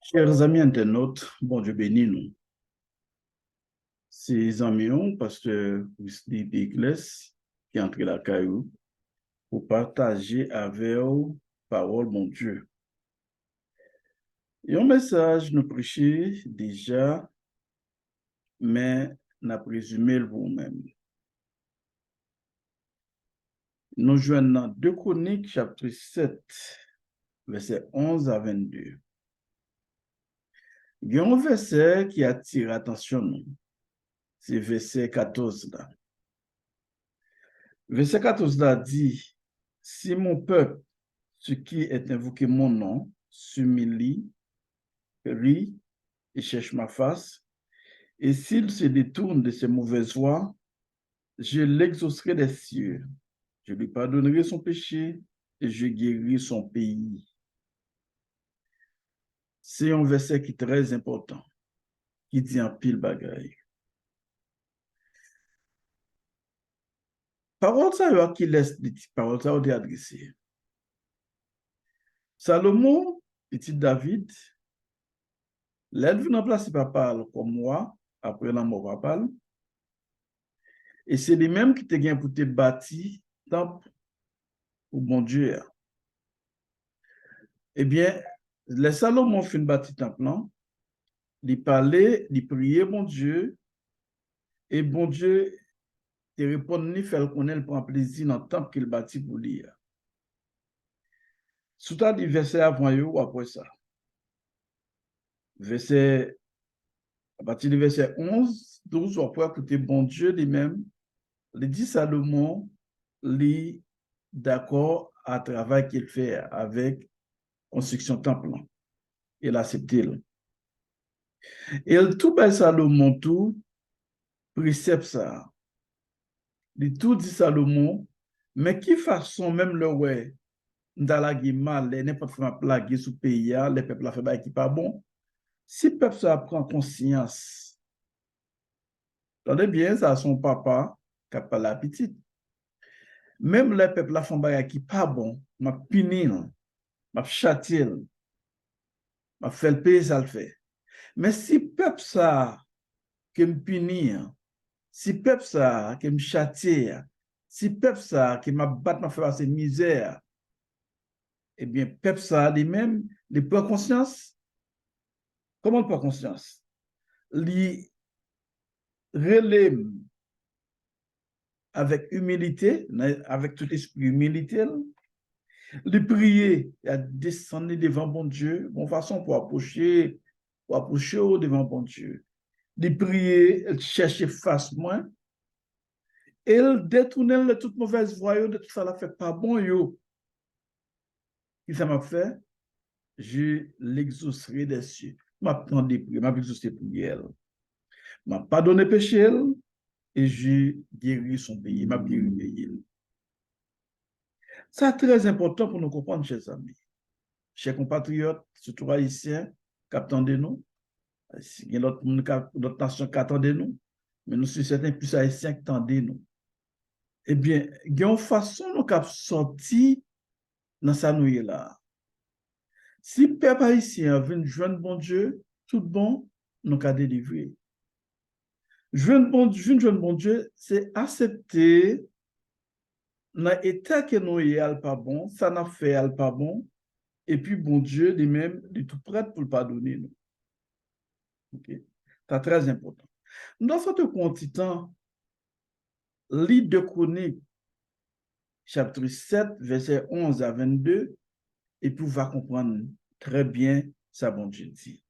Chers amis internautes, bon Dieu bénit nous. Ces amis, pasteur Wesley Bigles, qui est entré la caillou pour partager avec vous parole, mon Dieu. Et un message nous prêcher déjà, mais n'a présumé le vous-même. Nous joignons dans 2 Chroniques, chapitre 7, verset 11 à 22. Il y a un verset qui attire l'attention nous. C'est verset 14 là. Verset 14 là dit, si mon peuple, ce qui est invoqué mon nom, s'humilie, rit et cherche ma face, et s'il se détourne de ses mauvaises voies, je l'exaucerai des cieux, je lui pardonnerai son péché et je guérirai son pays. C'est un verset qui est très important, qui dit en pile bagaille. Parole ça qui laisse des paroles ça adressées. Salomon, petit David, l'aide vient remplacer papa comme moi, après la mort papa. Et c'est lui-même qui te gagne pour te bâtir temple pour bon Dieu. Eh bien, les Salomon fin bâtir temple, non? Il parlait, il priait bon Dieu, et bon Dieu te répond, ni fait qu'on ait prend plaisir dans le temple qu'il bâtit pour lui. Sous ta dit verset avant ou après ça. Verset, à partir du verset 11, 12, après écouter bon Dieu lui-même, il dit Salomon, lui d'accord à travail qu'il fait avec construction temple. Il a accepté. Et tout bas Salomon, tout, précepte ça. Il tout dit Salomon, mais qui façon même le ouais, dans la guerre mal, n'importe quoi plaguer sous pays, les peuples fait pas qui pas bon. Si le peuple ça prend conscience, attendez bien, ça son papa, qui a pas la petite. Même les peuples la font pas qui pas bon, m'a puni, m'a châtié, m'a fait le pays, ça le fait. Mais si peuple ça, qui me punit, si peuple ça, qui me châtie, si peuple ça, qui m'a battu, m'a fait passer misère, eh bien, peuple ça, lui-même, il prend conscience. Comment il prend conscience? Il relève avec humilité, avec tout esprit humilité, il prier, il descendre devant bon Dieu, bonne façon pour approcher devant bon Dieu. Il prier, il chercher face moins, et il détourne de toute mauvaise voie, de tout ça, la fait pas bon, yo. Qu'est-ce que ça m'a fait? Je l'exaucerai des cieux. M'a exaucé prière. M'a pardonné péché et je guéri son pays. M'a guéri le pays. C'est très important pour nous comprendre, chers amis. Chers compatriotes, surtout haïtiens, qui attendent nous. Il y a d'autres nations qui attendent nous. Mais nous sommes certains plus haïtiens qui attendent nous. Eh bien, il y a une façon nous cap sorti dans sa nouille là. Si le peuple haïtien vient joindre bon Dieu, tout bon, nous avons délivré. Joindre bon Dieu, c'est accepter dans l'état que nous sommes pas bon, ça n'a fait pas bon, et puis bon Dieu lui-même, il est tout prêt pour le pardonner nous. Okay? C'est très important. Dans ce continent, livre de Chroniques, chapitre 7, verset 11 à 22, et puis va comprendre très bien ça bon Dieu dit.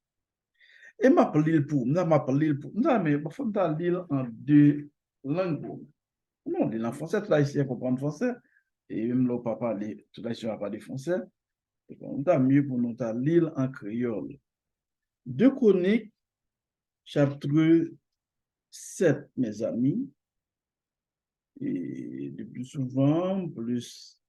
Et m'a parlé pour, non, mais il faut lire en deux langues. Non, il en français, tout haïtien comprendre français. Et même le papa, tout haïtien n'a pas de français. Et on a mieux pour nous lire en créole. 2 Chroniques, chapitre 7, mes amis. Et le plus souvent, plus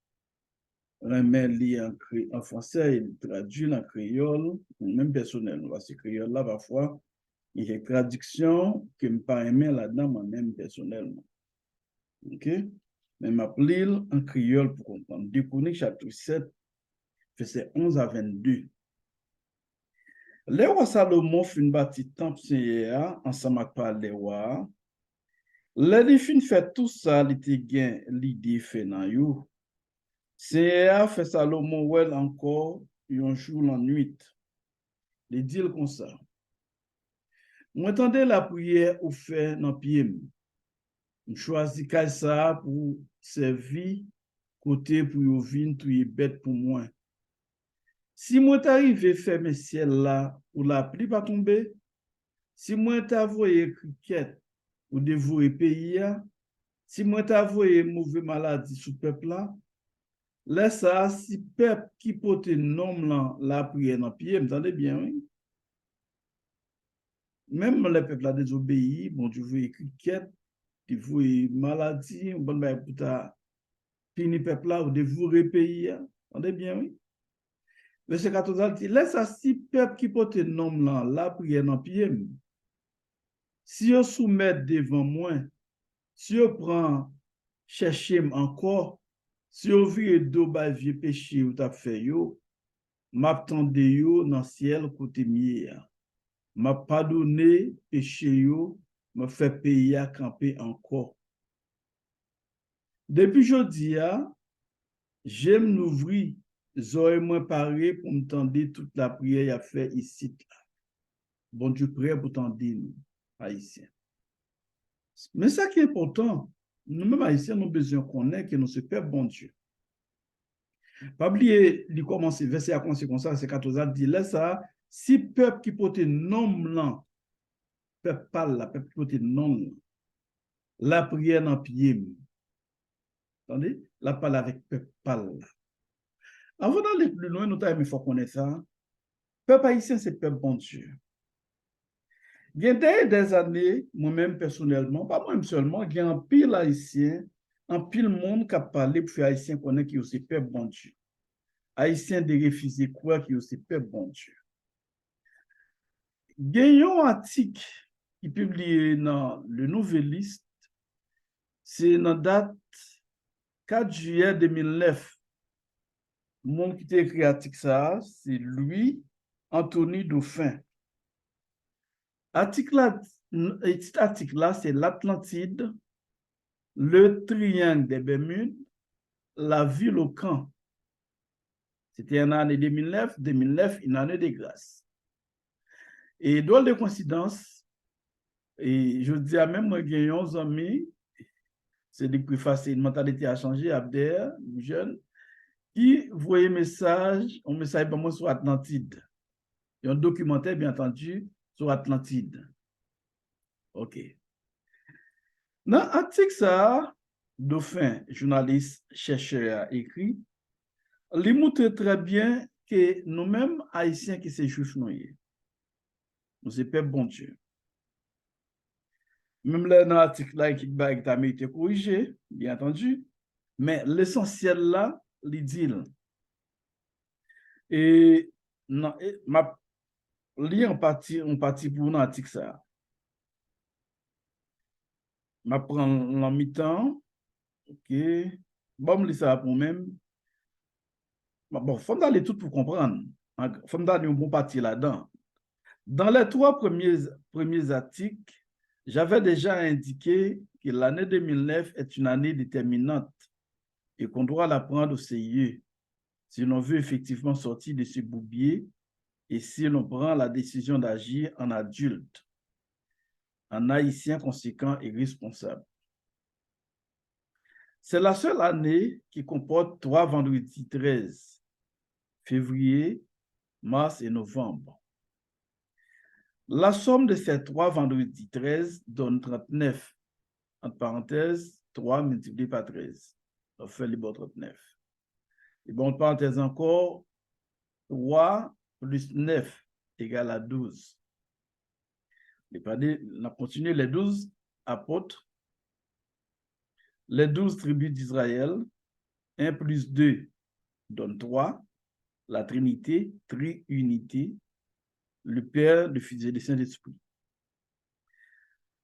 remet lire en français, il traduit en créole, même personnellement. Parce que créole là, parfois, il y a une traduction qui me paraît là-dedans, moi-même personnellement. OK? Mais m'appeler en créole pour comprendre. 2 Chroniques, chapitre 7, verset 11 à 22. Le roi Salomon fin bâti temple Seigneur ensemble avec les rois. Le fin fait tout ça, il était gain l'idée fait dans yo. Seigneur fait Salomon well encore un jour la nuit. Il dit comme ça. Moi entendez la prière ou fait dans pied. Je choisis ça pour servir côté pour yo vin tout est bête pour moi. Si moi t'arrive faire mes ciel là ou la pluie pas tomber, si moi t'avoye cricket ou dévorer pays, si moi t'avoye mauvaise maladie sous peuple là, laisse ça si peuple qui porte nom là la prière dans pied, m'entendez bien oui? Même le peuple a désobéi, bon Dieu veut cricket, il veut maladie, on bon pour ta fini peuple là ou dévorer pays, entendez bien oui? Verset 14 dit, laisse ça si peuple qui porte nom là la prière dans pied. Si on soumet devant moi, si on prend chercher encore, si on vire d'eau ba vieux péché ou t'a fait yo, m'attendé yo dans ciel côté mieux. M'a pardonné péché yo, m'a fait payer à camper encore. Depuis jeudi, j'aime l'ouvrir, j'aurais moins paré pour m'tendre toute la prière a fait ici. Bon Dieu prêt pour t'en dire, haïtien. Mais ça qui est important, nous-mêmes haïtiens, nous avons besoin de connaître que nous sommes Père bon Dieu. Pas oublier, il commence, verset à commencer comme ça, c'est 14 dit, là ça, si peuple qui porte nom là, peuple parle là, peuple qui porte nom, la prière dans pied. Attendez, la parle avec peuple parle. Avant d'aller plus loin, nous avons il faut connaître ça. Peuple haïtien, c'est peuple bon Dieu. Il y a des années, moi-même personnellement, pas moi-même seulement, il y a un pile haïtien, un pile monde qui a parlé pour faire haïtien connaître qui est aussi peuple bon Dieu. Haïtien de refuser quoi qui est aussi peuple bon Dieu. Il y a un article qui est publié dans le Nouvelliste, c'est dans date 4 juillet 2009. Le monde qui a écrit l'article, c'est Louis Anthony Dauphin. Article là, c'est l'Atlantide, le triangle des Bermudes, la ville au camp. C'était en année 2009, une année de grâce. Et drôle de coïncidence, et je dis à même moi, j'ai 11 amis, c'est des plus facile, une mentalité a changé, Abder, jeune, qui voyait un message pour moi sur Atlantide. Il y a un documentaire, bien entendu, sur Atlantide. OK. Dans l'article, ça, Dauphin, journaliste, chercheur, a écrit, il montre très bien que nous-mêmes, Haïtiens qui sont juifs, nous sommes peuple bon Dieu. Même là, dans l'article, là, qui a été corrigé, bien entendu, mais l'essentiel là, il dit. Et ma lis en partie pour l'article ça. Ma prend en mi-temps, ok. Bon, lis ça pour même. Bon, faut d'aller tout pour comprendre. Faut d'aller un bon parti là-dedans. Dans les trois premiers articles, j'avais déjà indiqué que l'année 2009 est une année déterminante et qu'on doit la prendre au sérieux si l'on veut effectivement sortir de ce bourbier et si l'on prend la décision d'agir en adulte, en haïtien conséquent et responsable. C'est la seule année qui comporte 3 vendredis 13, février, mars et novembre. La somme de ces 3 vendredis 13 donne 39, entre parenthèses, 3 multiplié par 13. On fait les bons 39. Et bon, entre parenthèses encore, 3 plus 9 égale à 12. On a continué les 12 apôtres, les 12 tribus d'Israël, 1 plus 2 donne 3, la Trinité, triunité, le Père, le Fils et le Saint-Esprit.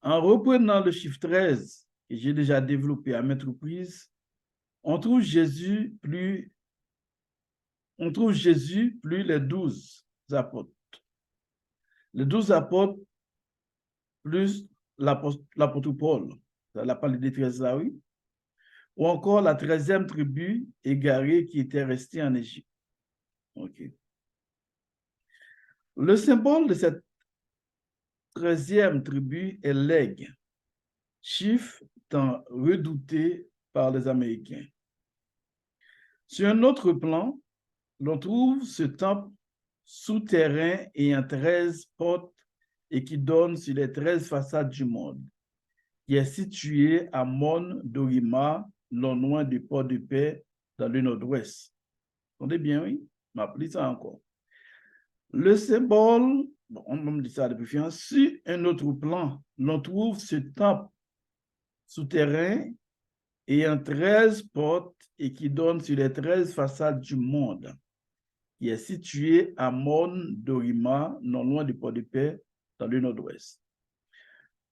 En reprenant le chiffre 13, que j'ai déjà développé à maintes reprises, on trouve Jésus plus les 12 apôtres. Les 12 apôtres plus l'apôtre Paul. Ça l'a parlé des 13 là, oui. Ou encore la 13e tribu égarée qui était restée en Égypte. OK. Le symbole de cette 13e tribu est l'aigle, chiffre tant redouté par les Américains. Sur un autre plan, l'on trouve ce temple souterrain ayant 13 portes et qui donne sur les 13 façades du monde, qui est situé à Mon Dorima, non loin du port de paix, dans le nord-ouest. Vous entendez bien, oui? Je m'appelle ça encore. Le symbole, bon, on me dit ça depuis, sur un autre plan, l'on trouve ce temple souterrain ayant 13 portes et qui donne sur les 13 façades du monde, qui est situé à Mon Dorima, non loin du port de paix, dans le nord-ouest.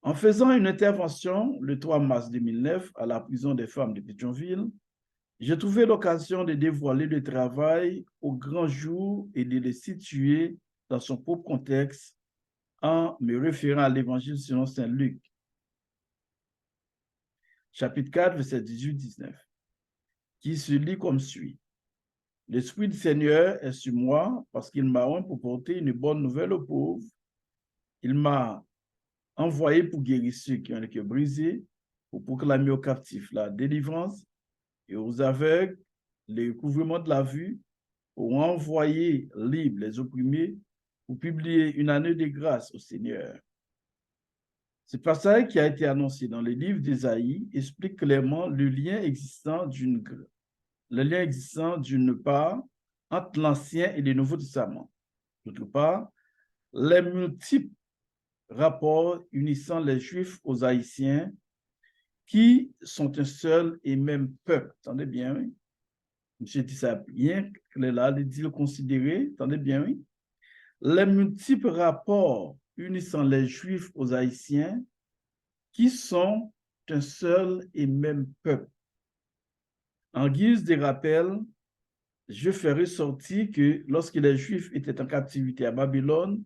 En faisant une intervention le 3 mars 2009 à la prison des femmes de Pétionville, j'ai trouvé l'occasion de dévoiler le travail au grand jour et de le situer dans son propre contexte en me référant à l'Évangile selon Saint Luc, chapitre 4, verset 18-19, qui se lit comme suit. L'Esprit du Seigneur est sur moi parce qu'il m'a oint pour porter une bonne nouvelle aux pauvres. Il m'a envoyé pour guérir ceux qui ont le cœur brisé, pour proclamer aux captifs la délivrance et aux aveugles le recouvrement de la vue, pour envoyer libres les opprimés, pour publier une année de grâce au Seigneur. Ce passage qui a été annoncé dans le livre d'Ésaïe explique clairement le lien existant d'une part entre l'Ancien et le Nouveau Testament. D'autre part, les multiples rapports unissant les Juifs aux Haïtiens qui sont un seul et même peuple. Attendez bien, oui? Monsieur dit ça bien, là, il dit le considérer. Attendez bien, oui? Les multiples rapports unissant les Juifs aux Haïtiens qui sont un seul et même peuple. En guise de rappel, je fais ressortir que lorsque les Juifs étaient en captivité à Babylone,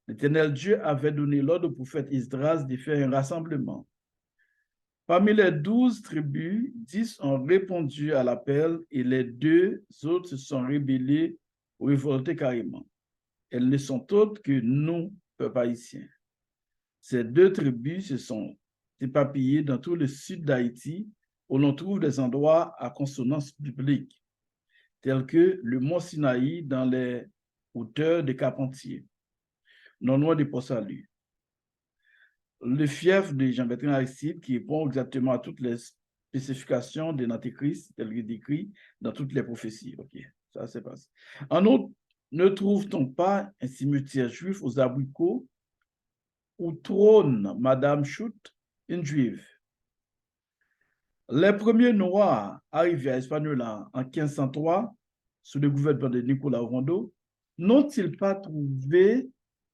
l'Éternel Dieu avait donné l'ordre au prophète Esdras de faire un rassemblement. Parmi les 12 tribus, 10 ont répondu à l'appel et les 2 autres se sont rebellés ou révoltés carrément. Elles ne sont autres que nous, peuple haïtien. Ces 2 tribus se sont éparpillées dans tout le sud d'Haïti, où l'on trouve des endroits à consonance biblique, tels que le mont Sinaï dans les hauteurs de Carpentier, non loin de Port-Salut. Le fief de Jean-Bertrand Aristide, qui répond exactement à toutes les spécifications de l'Antéchrist, tel que décrit dans toutes les prophéties. Ok, ça c'est passé. En outre, ne trouve-t-on pas un cimetière juif aux abricots où trône Madame Chute, une juive? Les premiers Noirs arrivés à Hispaniola en 1503, sous le gouvernement de Nicolas Rondeau, n'ont-ils pas trouvé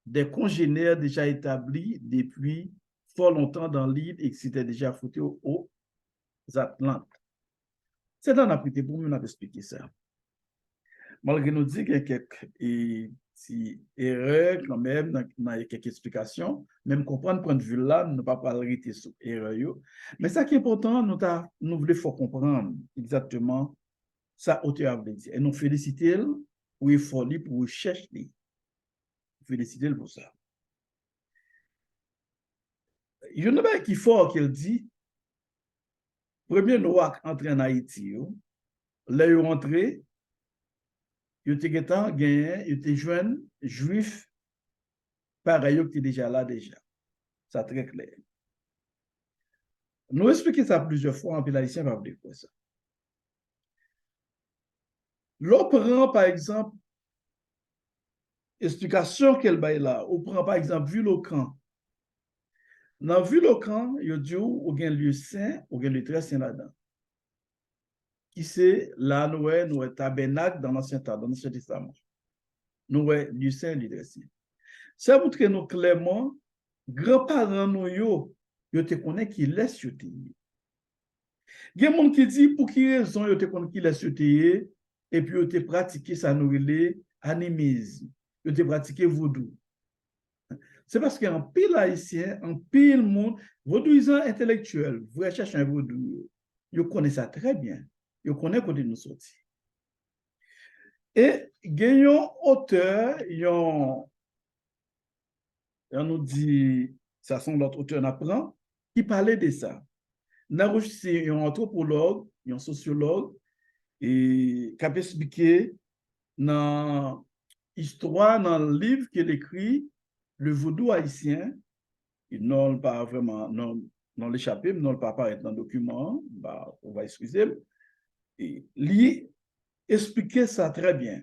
des congénères déjà établis depuis fort longtemps dans l'île et qui s'étaient déjà foutus aux Atlantes? C'est dans la prité pour nous expliquer ça. Malgré nous dire qu'il y a quelques erreurs quand même, dans quelques explications, même comprendre point de vue là, ne pas arrêter sur erreur. Mais ça qui est important, nous voulons comprendre exactement ça auteur veut dire. Et nous féliciter pour l'effort pour chercher. Féliciter pour ça. Il y en a un qui fort qu'il dit, premier noir entré en Haïti, là ils rentré, ils étaient jeunes juifs, pareil qui étaient déjà là déjà. Ça très clair. Nous expliquons ça plusieurs fois, en puis l'haïtien va vous dire ça. L'on prend par exemple, explication qu'elle baille là, on prend par exemple Vulocan. Dans Vulocan, il y a dit ou un lieu saint, ou un lieu très saint là-dedans. Qui c'est là, nous avons tabernacle dans l'Ancien Testament. Nous avons lieu saint, lieu très saint. Ça montre que nous clairement, grands-parents nous, ils te connaissent qui laisse sur terre. Il y a des gens qui disent pour qui raison ils te connaissent qui laisse sur terre et puis ils te pratiqué ça nous relé animisme, ils te pratiqué vaudou. C'est parce qu'un pile haïtien, un pile monde, vaudouisant intellectuel, vous recherchez un vaudou, vous connaissez ça très bien. Vous connaissez côté nous sortir. Et gagnons auteur, on nous dit, ça sont l'autre auteur n'apprend, qui parlait de ça. Nous c'est un anthropologue, un sociologue, et qui a expliqué dans l'histoire, dans le livre qu'il écrit, le vaudou haïtien, il n'a pas vraiment, non l'échappé, non pas apparaître dans le document, bah, on va excuser, et lui expliquait ça très bien.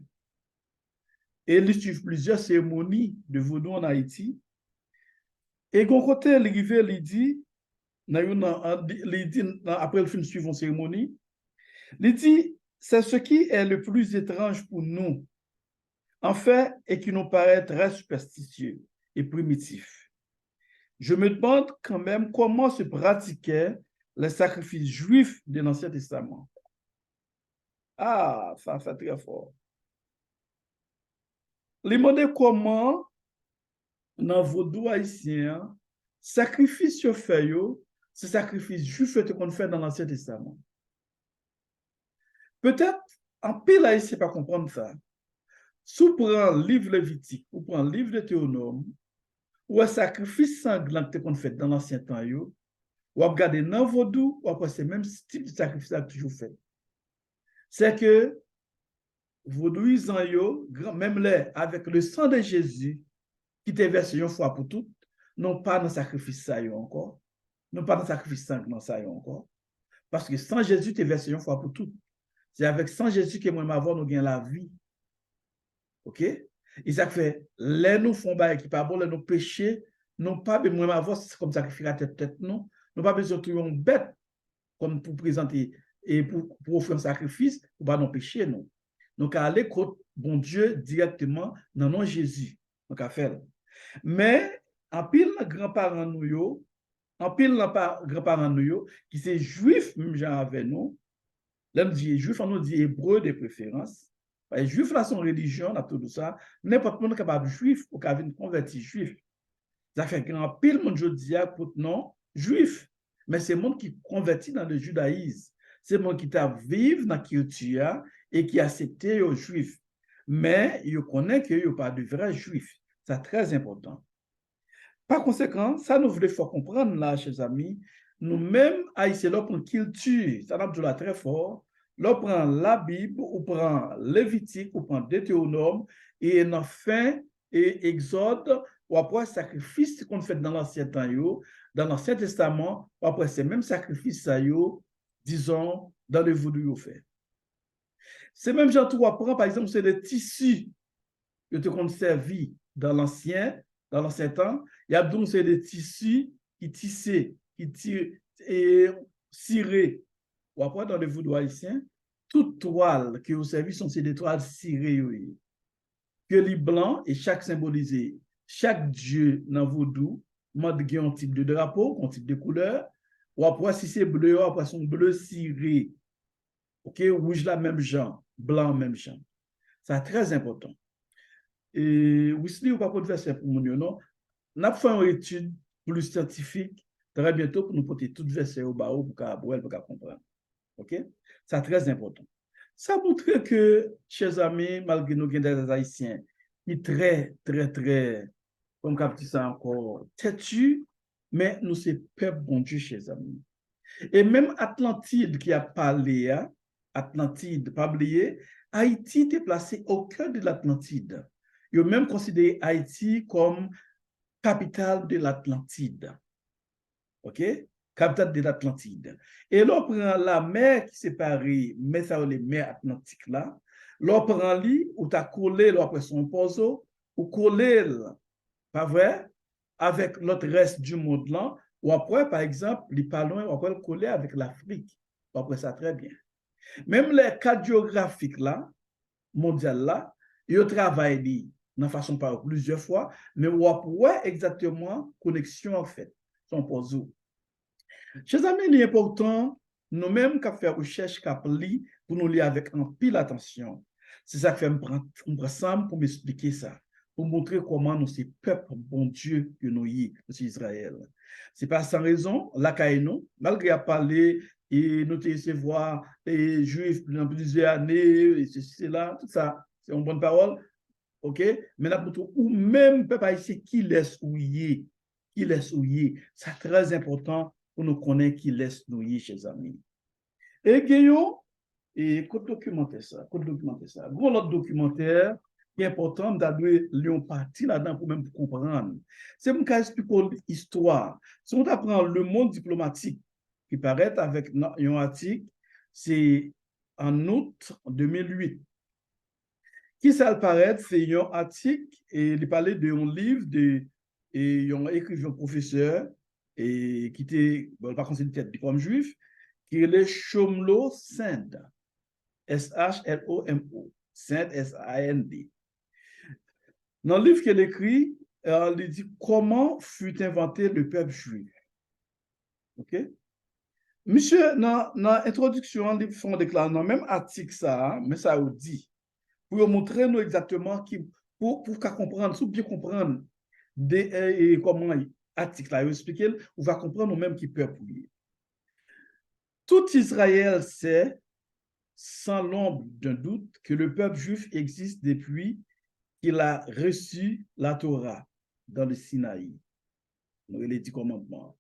Et il suit plusieurs cérémonies de vaudou en Haïti. Et quand côté, il dit, après le film suivant cérémonie, il dit, c'est ce qui est le plus étrange pour nous, en fait, et qui nous paraît très superstitieux et primitif. Je me demande quand même comment se pratiquaient les sacrifices juifs de l'Ancien Testament. Ah, ça fait très fort. Les demander comment, dans vos doigts haïtiens, sacrifice se fait, ce sacrifice juif qu'on fait dans l'Ancien Testament. Peut-être, en pile haïtien, pas comprendre ça. Si vous prenez le livre Lévitique, ou prenez le livre de Théonome, ou un sacrifice sanglant qu'on fait dans l'Ancien temps, ou regardez dans vos doigts, ou après c'est même type de sacrifice que toujours fait. C'est que vaudouisant yo, même là, avec le sang de Jésus, qui était versé une fois pour toutes, non pas dans le sacrifice ça encore, non pas dans le sacrifice sanglant ça encore, parce que sans Jésus, tu es versé une fois pour toutes. C'est avec sans Jésus que moi, avoir nous gagnons la vie. OK? Et ça fait, les nous font bail qui pas bon, les nous péchés, non pas besoin avoir, c'est comme sacrifier à tête, non. Nous pas besoin de trouver une bête comme pour présenter et pour offrir un sacrifice, pour pas nous pécher, non. Donc, à aller contre bon Dieu directement dans le nom de Jésus. Donc, à faire. Mais, en pile, grands-parents nous, en pile, grands-parents nous, qui sont juifs, même genre avec nous, là, on dit juif, on nous dit hébreu de préférence. Les juifs, là, sont religion, là, tout ça. N'importe qui est capable de juif, ou capable de convertir juif. Ça fait qu'en pile, mon Dieu dit, pour non, juif. Mais c'est le monde qui convertit dans le judaïsme. C'est le monde qui t'a vivre dans la culture et qui accepte les juifs. Mais il connaît qu'il n'y a pas de vrais juifs. C'est très important. Par conséquent, ça nous voulait faut comprendre là, chers amis, nous-mêmes, haïtiens, là, pour une culture, ça nous dit là très fort, là, on prend la Bible, on prend Lévitique, on prend Deutéronome, et enfin, et Exode, ou après sacrifice qu'on fait dans l'Ancien temps, dans l'Ancien Testament, ou après ces mêmes sacrifices, disons, dans le voodoo fait. C'est même genre, tu apprends, par exemple, c'est des tissus que tu conservé dans l'Ancien temps, il y a donc des tissus qui tissaient, qui tirent et cirés. Ou après, dans le voodoo haïtien, toute toile qui est au service sont des toiles cirées. Que les blancs et chaque symbolisé, chaque dieu dans le voodoo, mode un type de drapeau, un type de couleur. Ou après, si c'est bleu, après, son bleu ciré. OK, rouge, la même genre, blanc, même genre. C'est très important. Et Wesley, ou pas pour verset pour mon non, on a fait une étude plus scientifique très bientôt pour nous porter tout verset au bas pour qu'on comprendre. OK? C'est très important. Ça montre que, chers amis, malgré nos des Haïtiens, qui très, très, très, comme on dit ça encore, têtu, mais nous, c'est peuple bon Dieu, chers amis. Et même Atlantide qui a parlé, Atlantide, pas oublier, Haïti était placé au cœur de l'Atlantide. Ils ont même considéré Haïti comme capitale de l'Atlantide. OK? Capitale de l'Atlantide. Et là, on prend la mer qui sépare, mais ça, les mers Atlantiques là. Là, on prend lui, ou tu as collé, là, après son poseau, ou collé, pas vrai, avec l'autre reste du monde là, ou après, par exemple, les palons, on peut le coller avec l'Afrique. Après ça, très bien. Même les cartes géographiques là, mondiales là, ils travaillent de façon par plusieurs fois, mais on voit exactement connexion en fait, son poseau. Chers amis, il est important, nous-mêmes, qu'à faire recherche, qu'à lire, pour nous lire avec un pile attention. C'est ça que je me prends ensemble pour m'expliquer ça, pour montrer comment nous sommes peuple, bon Dieu, que nous y c'est Israël. Ce n'est pas sans raison, la Kaino, malgré à parler, et nous te voir les Juifs pendant plusieurs années, et ceci, cela, tout ça, c'est une bonne parole, ok? Mais là, ou même peuple haïtien qui laisse ouiller, c'est très important pour nous connaître qui laisse nous y, chers amis. Et Guillaume, et qu'on documenter ça. Gros l'autre documentaire qui est important d'aller lire partie là-dedans pour même comprendre. C'est mon cas expliquer l'histoire. Si on apprend le monde diplomatique qui paraît avec un article, c'est en août 2008. Qui ça paraît, c'est un article et il parlait d'un livre de et un écrivain professeur et qui était par contre c'est tête comme juif qui est le Shlomo Sand. S-H-L-O-M-O, Saint S-A-N-D. Dans le livre qu'elle écrit, elle dit comment fut inventé le peuple juif. OK? Monsieur, dans l'introduction, ils font déclarer dans le même article, ça, mais ça vous dit, pour montrer nous exactement, pour comprendre, pour bien comprendre comment l'article a expliqué, on va comprendre nous-mêmes qui peuple. Tout Israël sait sans l'ombre d'un doute que le peuple juif existe depuis qu'il a reçu la Torah dans le Sinaï, les 10 commandements,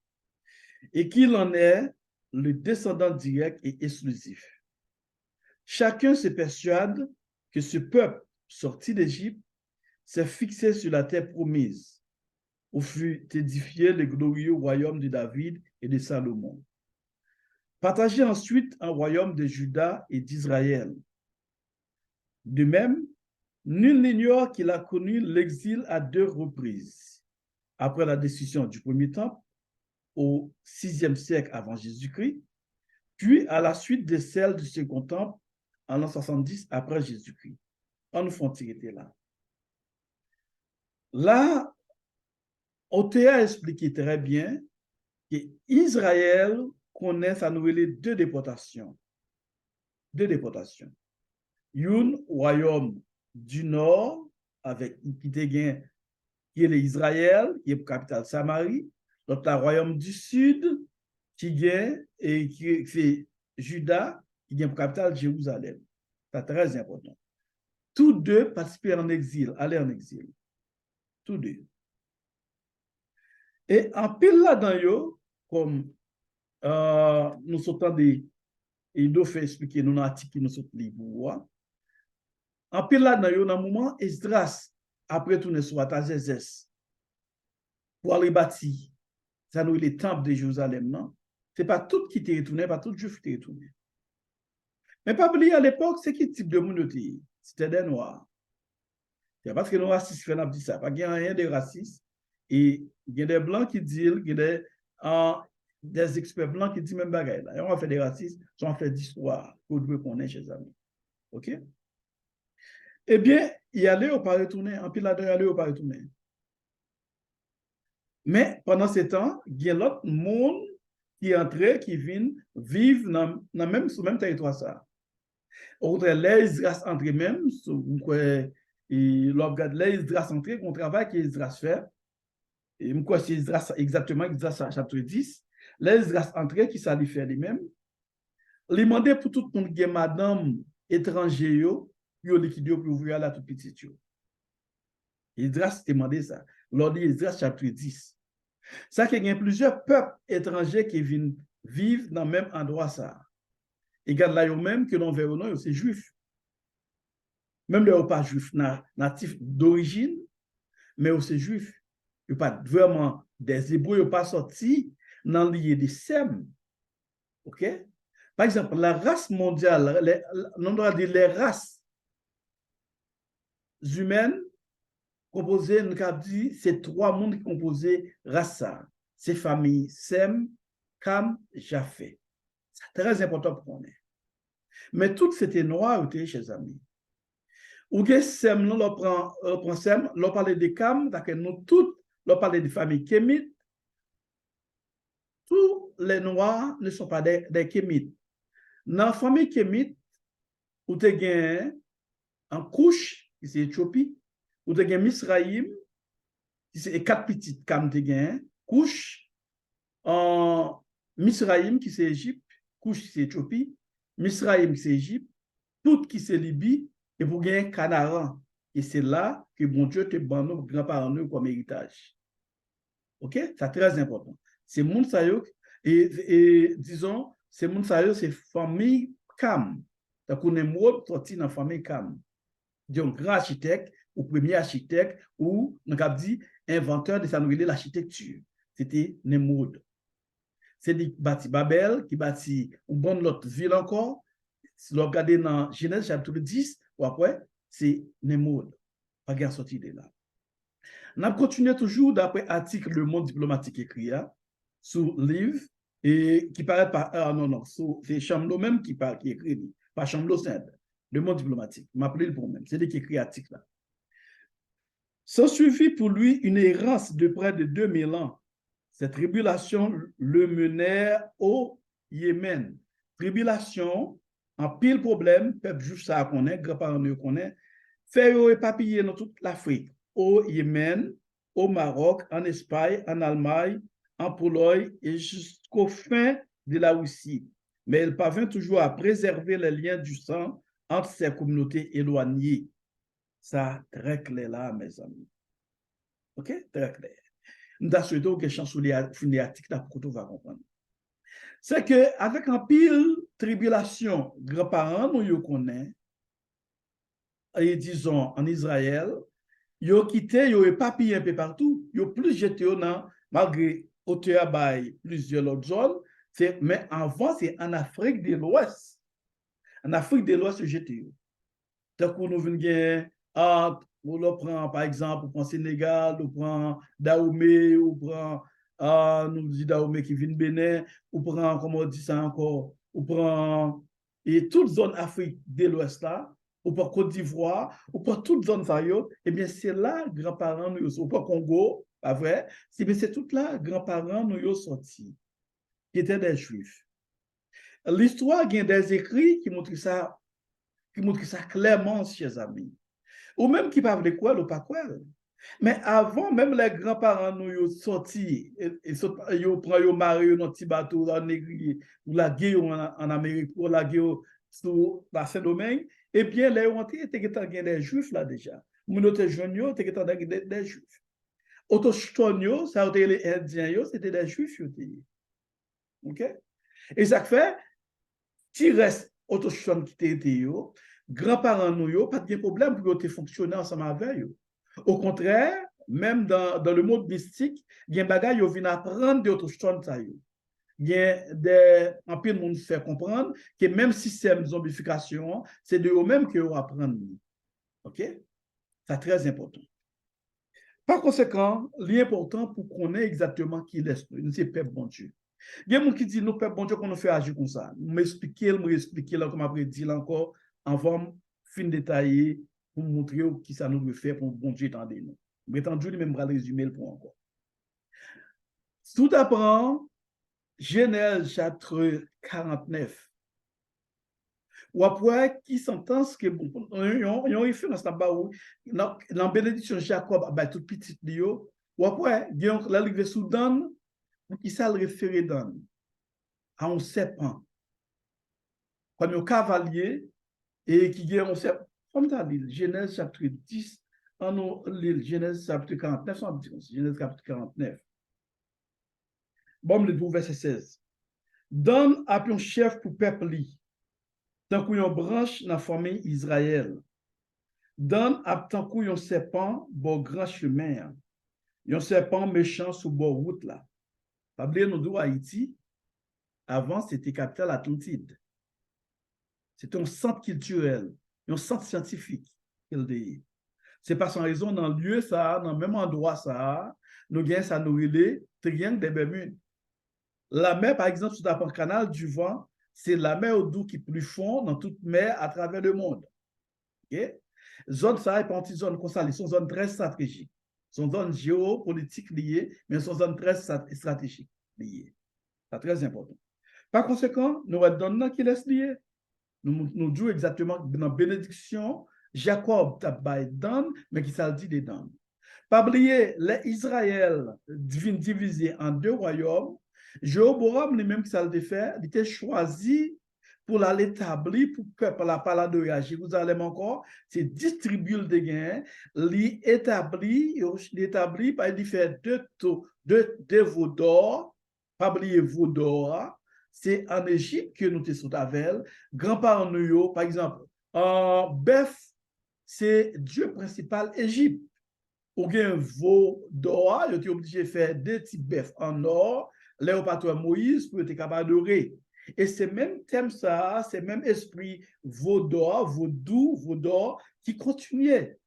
et qu'il en est le descendant direct et exclusif. Chacun se persuade que ce peuple sorti d'Égypte s'est fixé sur la terre promise, où fut édifié le glorieux royaume de David et de Salomon. Partagé ensuite un royaume de Juda et d'Israël. De même, nul n'ignore qu'il a connu l'exil à 2 reprises. Après la destruction du premier temple, au 6e siècle avant Jésus-Christ, puis à la suite de celle du second temple, en l'an 70 après Jésus-Christ. On nous fait tirer là. Là, Othea a expliqué très bien qu'Israël connaît sa nouvelle 2 déportations. 2 déportations. Une royaume du nord, avec qui est l'Israël, qui est capitale Samarie, l'autre le royaume du sud, qui est Juda, qui est capitale Jérusalem. C'est très important. Tous deux participaient en exil, allaient en exil. Tous deux. Et en pile là-dedans, comme nous sommes des, et il doit faire expliquer nous dans l'article qui nous sommes libres. En pile là-dedans, dans un moment, Esdras, après tourner sur Atazézès, pour aller bâtir, ça nous les temples de Jérusalem, non? Ce n'est pas tout qui était retourné, pas tout juif qui était retourné. Mais pas oublier à l'époque, c'est quel type de monde c'était des noirs. C'est parce que nous racistes fait dit ça. Pas qu'il y a rien de raciste. Et il y a des blancs qui disent, il y a des experts blancs qui disent même bagaille. Et on va faire des racistes, on va faire d'histoire pour nous connaître chez les amis. OK? Eh bien, il y allait au pas retourner, en pile là-dedans, il y allait au pas retourner. Mais pendant ce temps, il y a l'autre monde qui entrait, qui vient vivre dans le même territoire. Ça. Au contraire, les races entre eux-mêmes, l'organe les races entre eux, on travaille qui les races fait. Et pourquoi c'est les races exactement, Esdras chapitre 10, les races entre eux qui s'allient faire les mêmes. Les demander pour tout le monde qui est madame étranger, puis liquide pour ouvrir la toute petite. Esdras demandé ça. Lors d'Esdras chapitre 10. Ça qu'il y a plusieurs peuples étrangers qui viennent vivre dans le même endroit ça. Et regarde là même que l'on verra c'est juif. Même les pas juifs natifs d'origine, mais aussi juifs. Ils pas vraiment des Hébreux, ils pas sortis dans l'idée des Sem. OK? Par exemple, la race mondiale, on doit dire les races humaines composées, nous avons dit, c'est 3 mondes qui composent race. C'est famille Sem, Cam, Japheth. C'est très important pour qu'on ait. Mais toutes c'était noir, chers amis. Ou que Sem, nous prend Sem, nous parle de Cam, d'accord, nous toutes, nous parle de famille Kémite. Tous les noirs ne sont pas des Kémites. Dans la famille Kémite, où tu as en couche, qui c'est Éthiopie, ou te gen Misraïm, qui c'est 4 petites cam te gen, couche en Misraïm qui c'est Égypte, couche qui c'est Éthiopie, Misraïm qui c'est Égypte, tout qui c'est Libye, et pour gagner Canaan. Et c'est là que bon Dieu te ban nos grands-parents comme héritage. OK? C'est très important. C'est moun sa yo, et disons, c'est moun sa yo, c'est famille Cam. Donc, on est mot sorti dans la famille Cam. Donc, grand architecte, ou premier architecte, ou, on a dit, inventeur de sa nouvelle l'architecture. C'était Nemrod. C'est dit bâti Babel, qui bâtit ou bon l'autre ville encore. Si vous regardez dans Genèse chapitre 10, ou après, c'est Nemrod. Pas guère sorti de là. On continue toujours d'après article Le Monde diplomatique écrit sur livre et qui paraît par non, c'est Chamblot même qui écrit, pas Chamblot simple. Le Monde diplomatique, m'appelez le pour même, c'est lui qui écrit article là. S'en suivit pour lui une errance de près de 2000 ans. Cette tribulation le menèrent au Yémen. Tribulation, en pile problème, peuple juif ça connaît, grand-parents nous connaît, fait éparpiller dans toute l'Afrique, au Yémen, au Maroc, en Espagne, en Allemagne, en Pologne et jusqu'au fin de la Russie. Mais il parvint toujours à préserver les liens du sang entre ces communautés éloignées. Ça, très clair là, mes amis. OK? Très clair. Nous avons souhaité que chance sur les articles là pour que tu vas comprendre. C'est que avec un pile tribulation, grands-parents nous connaissent, et disons en Israël, ils ont quitté, ils ont éparpillé un peu partout, ils ont plus jeté dans, malgré hauteur bail plusieurs autres zones, mais avant c'est en Afrique de l'Ouest. En Afrique de l'Ouest, jeté. Donc, nous venons on le prend, par exemple, on prend Sénégal, on prend Dahomey, on prend, nous dit Dahomey qui vient de Bénin, on prend, comment on dit ça encore, on prend, et toute zone Afrique de l'Ouest là, on prend Côte d'Ivoire, on prend toute zone ça, et bien c'est là, grands-parents nous sont, on prend Congo, pas vrai, c'est tout là, grands-parents nous sont sortis, qui étaient des Juifs. L'histoire, il y a des écrits qui montrent ça clairement, chers amis. Ou même qui parlent de quoi ou pas quoi. Mais avant, même les grands-parents nous sont sortis, ils ont marié dans un petit bateau, dans négrier, ou la guerre en Amérique, ou la guerre sur la Saint-Domingue, eh bien, les rentrés étaient des juifs là déjà. Communauté jeune, étaient des juifs. Autochtones, ça a été les Indiens, c'était des juifs. OK? Et ça fait, si reste autochtone qui était, grands-parents nous, pas de problème pour fonctionner ensemble avec eux. Au contraire, même dans le monde mystique, il y a des bagages qui viennent apprendre des autochtones. Il y a des en pile monde fait comprendre que même système de zombification, c'est de eux-mêmes que vous apprendre. OK? C'est très important. Par conséquent, l'important pour qu'on ait exactement qui laisse nous, c'est peuple bon Dieu. Il y a des gens qui disent, nous, peuple bon Dieu, qu'on nous fait agir comme ça. M'expliquer, comme après dit encore, avant fin détaillé, pour montrer qui ça nous veut faire pour bon Dieu étendre nous. Mais tant Dieu même va résumer le point encore. Tout d'abord, Genèse chapitre 49. Ou après, qui sentence que bon, ils ont référence là-bas où, dans la bénédiction de Jacob, bah, tout petit lieu, ou après, ils ont l'arrivée Soudan, qui ça le référé dans, à un serpent, comme un cavalier, et qui a un serpent, comme tu as dit, Genèse chapitre 10, en l'île, Genèse chapitre 49, Genèse chapitre 49. Bon, le verset 16. Donne à un chef pour peuple, tant qu'on branche dans la famille Israël. Donne à tant qu'on serpent, bon grand chemin. Un serpent méchant sous bord route là. Pas oublier nous Haïti, avant c'était capitale Atlantide. C'était un centre culturel, un centre scientifique. C'est pas sans raison dans le lieu ça, dans le même endroit ça, nous gagnons ça nous relais triangle des Bermudes. La mer, par exemple, sur le canal du vent, c'est la mer au doux qui plus fond dans toute mer à travers le monde. Okay? Zone ça, et partie zone comme ça, sont zones très stratégiques. Sont zones géopolitiques liées, mais sont zones très stratégiques liées. C'est très important. Par conséquent, nous avons donné qui laisse lié. Nous disons exactement dans la bénédiction Jacob t'a bail Dan, mais qui ça dit des Dan. Pas oublier, les Israël divisé en deux royaumes. Jéroboam lui-même qui ça le fait, il était choisi pour l'établir pour peuple la parole de Jérusalem encore, c'est distribuer le gains, l'établir, il fait deux veaux d'or, pas oublier veaux d'or, c'est en Égypte que nous sommes avec, grands-parents nous, par exemple, en bœuf, c'est Dieu principal Égypte. Ou bien veau d'or, il était obligé de faire deux petits bœufs en or, Léopatoire Moïse pour être capable d'adorer. Et c'est même thème ça, c'est même esprit veau d'or, veau d'or qui continuait.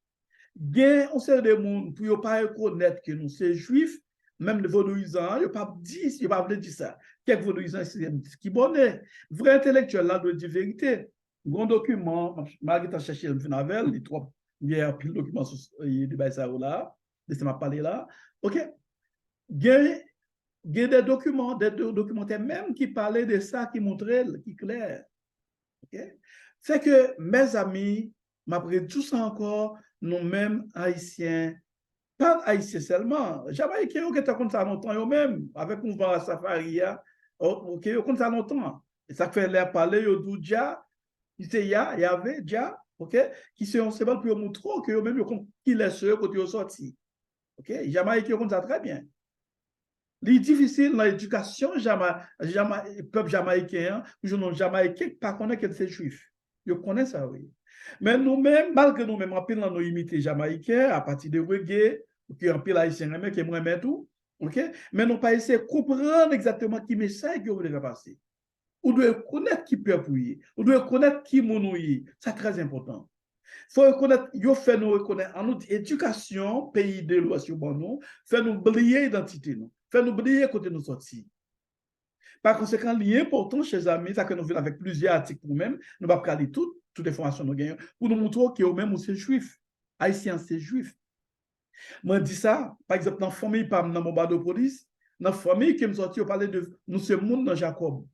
Bien, on sait des gens pour ne pas reconnaître que nous sommes juifs, même les vaudouisants, ils ne pas dire ça. Quelques vaudouisants, c'est qui bonnet. Vrai intellectuel là doit dire vérité. Un document, Marguerite a cherché le Finavel, les trois, il y a pile de documents de Baïsaou là, de ce m'a parlé là. OK? Il y a des documentaires même qui parlaient de ça, qui montraient, qui clair. Okay? C'est que mes amis, m'après tout ça encore, nous-mêmes haïtiens, pas haïtiens seulement, jamaïcains qui étaient comme ça longtemps, eux-mêmes, avec un mouvement safari, ok, comme ça longtemps. Et ça fait l'air parler, ils ont dit, il y avait déjà, ok, qui se sont pour montrer que eux-mêmes, ils laissent eux quand ils sont sortis. Ok, jamaïcains comme ça très bien. C'est difficile dans l'éducation peuple jamaïcain, je ne jamaïcain pas connaît que c'est juif. Je connais ça, oui. Mais nous-mêmes, malgré nous-mêmes, en pile dans nos imités jamaïcains, à partir de reggae, qui en pile haïtien, qui aiment tout, ok? Mais nous pas essayer de comprendre exactement qui message que vous voulez passer. Vous devez connaître qui peut appuyer. Vous devez connaître qui monouille. C'est très important. Il faut reconnaître, il faut nous reconnaître en notre éducation, pays de l'Ouest, fait nous oublier l'identité, nous. Fait nous oublier côté nous sortis. Par conséquent, l'important, chers amis, c'est que nous venons avec plusieurs articles pour nous-mêmes, nous ne pouvons pas lire toutes les formations que nous gagnons, pour nous montrer que nous-mêmes, c'est juif. Haïtien, c'est juif. Moi, je dis ça, par exemple, dans la famille, dans mon bar de police, dans la famille qui me sortit, on parlait de nous, ce monde dans Jacob.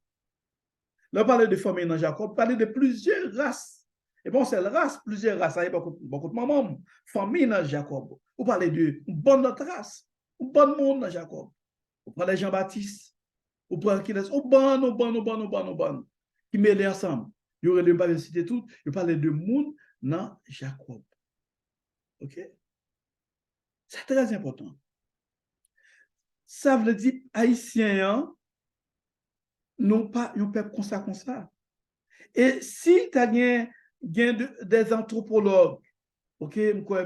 Là, on parlait de famille dans Jacob, on parlait de plusieurs races. Et bon, c'est la race, plusieurs races. Ça y est, beaucoup de mamans, famille dans Jacob. On parlait de une bonne race, un bon monde dans Jacob. On parlait de Jean-Baptiste. On parlait qui laisse, bon. Qui mêlent ensemble. Il y aurait pas citer tout. Il parlait de monde dans Jacob. OK? C'est très important. Ça veut dire, Haïtiens, non pas un peuple comme ça. Et si tu as des anthropologues, ok,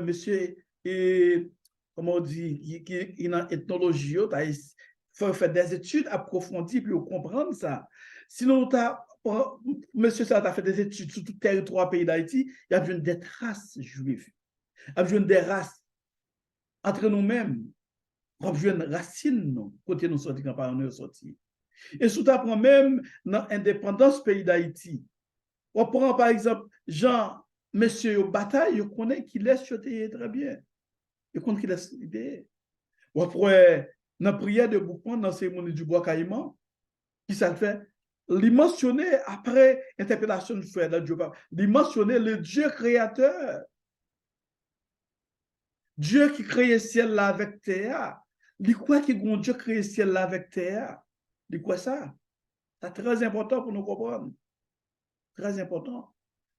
monsieur, et, comment on dit, qui en ethnologie, il faut faire des études approfondies pour comprendre ça. Sinon, monsieur, ça a fait des études sur tout le territoire pays d'Haïti, il y a besoin des races juives, il y a besoin des races entre nous-mêmes, il y a besoin de racines, côté nous sortis, quand nous sortis. Et sous ta même dans l'indépendance pays d'Haïti, on prend par exemple Jean, monsieur Bataille, il connaît qu'il laisse chuter très bien. Il connaît qu'il laisse l'idée. On prend dans la prière de Boucan, dans la cérémonie du bois caïman, qui ça le fait, il mentionner après l'interpellation du frère de Dieu, il mentionner le Dieu créateur. Dieu qui crée le ciel là avec terre. Il quoi qui est Dieu crée le ciel là avec terre? Il quoi ça? C'est très important pour nous comprendre. Très important.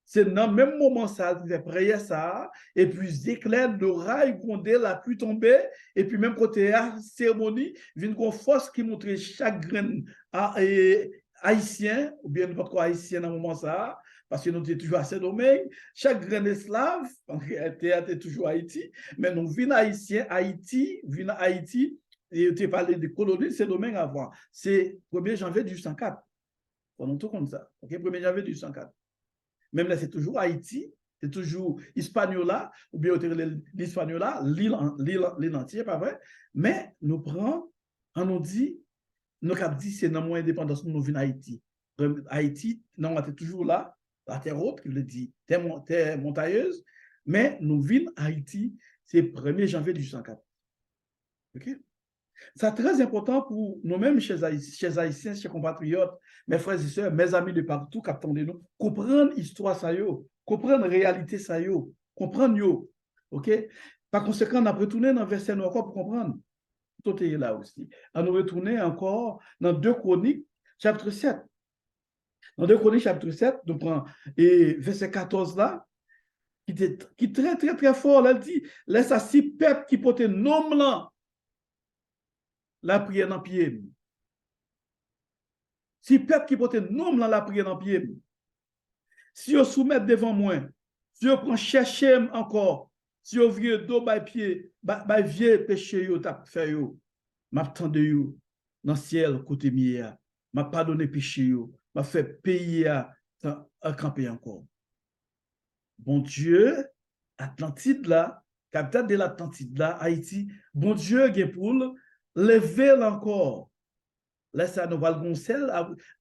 C'est dans le même moment ça, il fait prier ça, et puis éclair d'oreille, grondé, la pluie tombée, et puis même côté cérémonie, vient une force qui montre chaque grain haïtien, ou bien n'importe quoi haïtien dans le moment ça, parce que nous sommes toujours à ce domaine, chaque grain esclave, en réalité, c'est toujours Haïti, mais nous venons haïtien, venons Haïti, et tu parlé de colonies, c'est domaine avant. C'est 1er janvier 1804. Pendant tout comme ça. OK, 1er janvier 1804. Même là, c'est toujours Haïti, c'est toujours Hispaniola, ou bien l'Hispaniola, l'île entière, pas vrai? Mais nous prenons, on nous dit, nous avons dit, c'est dans mon indépendance, nous venons Haïti. Haïti, non, on est toujours là, la terre haute, qui veut dire terre montagneuse, mais nous venons Haïti, c'est 1er janvier 1804. OK? C'est très important pour nous-mêmes, chers Haïtiens, chers compatriotes, mes frères et sœurs, mes amis de partout qui attendent nous, comprendre l'histoire ça yo. comprendre la réalité, ça yo, comprendre yo. OK? Par conséquent, on a retourné dans le verset encore pour comprendre. Tout est là aussi. On a retourné encore dans 2 Chroniques, chapitre 7. Dans 2 Chroniques, chapitre 7, nous prenons verset 14 là, qui est très, très, très fort. Là, il dit, laisse à si peuple qui porte nom là, la prière dans pied. Si peuple qui porte nom là, la prière dans pied. Si vous soumettez devant moi, si vous prenez chercher encore, si vous vieux dos by pied, by vieux péché yo t'a fait yo, m'attendez yo dans le ciel côté mia, m'a pardonné péché yo, m'a fait payer à camper encore. Bon Dieu, Atlantide là, capitale de l'Atlantide là, Haïti, bon Dieu qui pour lever encore. Là, ça nous va le goncel,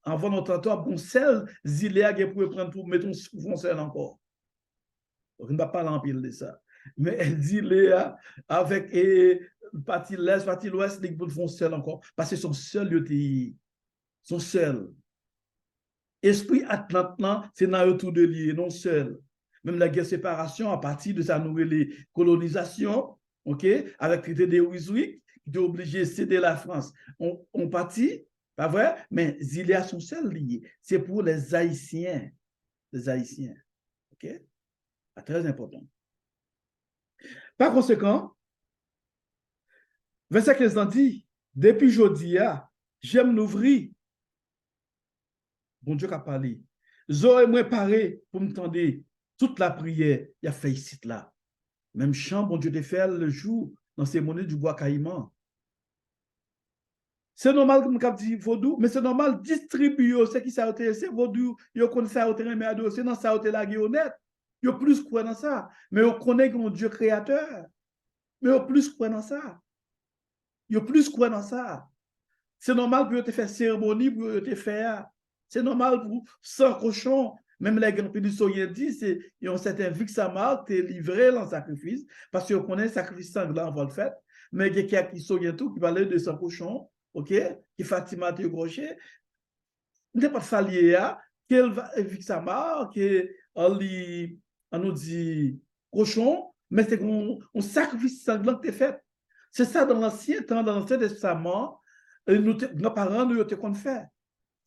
avant notre temps, goncel, Ziléa qui pour prendre pour mettre un goncel encore. On ne va pas parler en pile de ça. Mais elle dit Léa avec partie l'est, partie l'ouest, les pour font seul encore. Parce que son seul lieu, son seul. Esprit Atlantin, c'est dans autour de lui, non seul. Même la guerre séparation, à partir de sa nouvelle colonisation, ok, avec le traité de Wiswick, qui était obligé de céder la France. On partit, pas vrai, mais Ziléa sont seuls liés. C'est pour les Haïtiens. Les Haïtiens. Ok? Très important. Par conséquent, verset 15 dit, depuis jeudi, j'aime l'ouvrir. Bon Dieu qui a parlé. J'aurais moi paré pour me tendre toute la prière, il a fait ici là. Même chant, bon Dieu te fait le jour dans ces monnaies du bois caïman. C'est normal que je dis vaudou, mais c'est normal distribuer ce qui ça c'est vaudou, yo connaît ça au terrain mais c'est dans ça au la honnête. Yo plus quoi dans ça, mais yo connaît un Dieu créateur. Mais yo plus quoi dans ça. Yo plus quoi dans ça. C'est normal pour te faire cérémonie pour te faire. C'est normal pour sans cochon. Même les grands pays du Soyen dit, c'est un certain Vixamar qui est livré en sacrifice, parce qu'on connaît le sacrifice sanglant avant le fait. Mais il y a quelqu'un qui Soyen tout qui parlait de sans cochon, ok, qui Fatima te gaucher. N'est pas fallier à quel Vixamar qui on nous dit cochon, mais c'est un sacrifice sanglant qui est fait. C'est ça dans l'ancien temps, dans l'Ancien Testament, nos parents nous ont fait.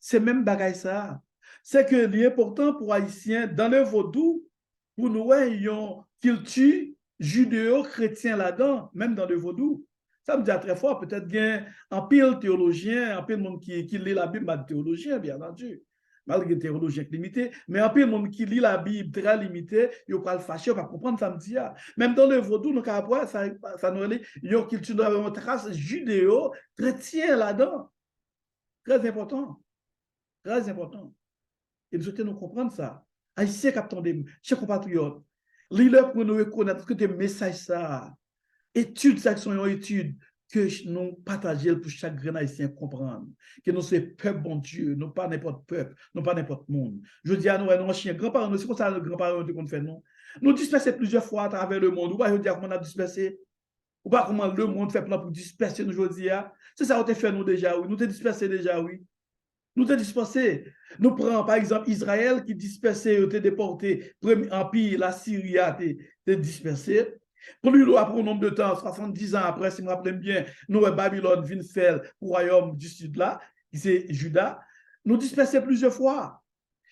C'est même bagaille ça. C'est que l'important pour Haïtiens, dans le vaudou, pour nous, ayons culture judéo-chrétien là-dedans, même dans le vaudou. Ça me dit très fort, peut-être qu'il y a un pile théologien, un pile monde qui lit la Bible, pas de théologien, bien entendu. Malgré théologien limité, mais un pile monde qui lit la Bible très limité, il ne va pas le fâcher, il va comprendre ça me dit. Même dans le vaudou, nous avons ça nous dit, il y a une culture, une trace judéo-chrétien là-dedans. Très important. Très important. Et nous souhaitons nous comprendre ça. Haïtiens qui attendent, chers compatriotes, lisez-le pour nous reconnaître que des messages ça, études, ça sont une étude que nous partageons pour chaque grand haïtien comprendre. Que nous sommes peuple bon Dieu, nous pas n'importe peuple, nous pas n'importe monde. Je dis à nous, nos chiens, grands-parents, c'est comme ça les grands-parents qu'on fait non. Nous dispersons plusieurs fois à travers le monde. Ou pas dire comment on a dispersé. Ou pas comment le monde fait plan pour disperser nous aujourd'hui. C'est ça qu'on a fait nous déjà, oui. Nous t'es dispersé déjà, oui. Nous te dispersé. Nous prenons par exemple Israël qui dispersé, été déporté, premier empire, la Syrie a été dispersé. Pour lui, après un nombre de temps, 70 ans après, si je me rappelle bien, nous, Babylone vient faire le royaume du sud là, qui c'est Juda. Nous dispersé plusieurs fois.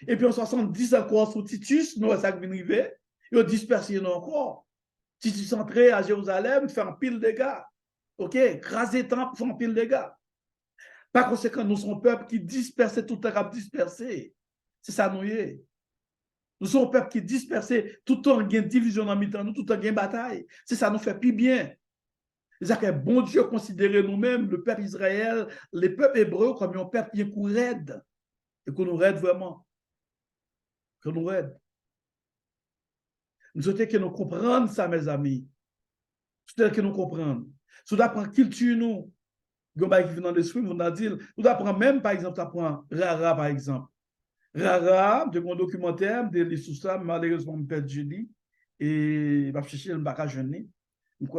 Et puis en 70 encore sous Titus, nous, ça vient arriver, ils ont dispersé encore. Titus entré à Jérusalem, fait un pile de dégâts. OK? Craser temps pour faire un pile de dégâts. Par conséquent, nous sommes un peuple qui disperse tout le temps dispersé. C'est ça, nous y est. Nous sommes un peuple qui disperse tout le temps, il y a une division dans le temps, nous tout le temps, il y a une bataille. C'est ça, nous fait plus bien. C'est que bon Dieu considérait nous-mêmes, le peuple Israël, les peuples hébreux, comme un peuple qui est raide. Et qu'on nous aide vraiment. Que nous aide. Nous souhaitons que nous comprenions ça, mes amis. Nous souhaitons que nous comprenions. Nous apprendre culture, nous. Qui vient dans l'esprit, nous apprendre même, par exemple, apprendre Rara, par exemple. Rara, de mon documentaire, de l'histoire, malheureusement, je perdu et je vais chercher le bagage jeune.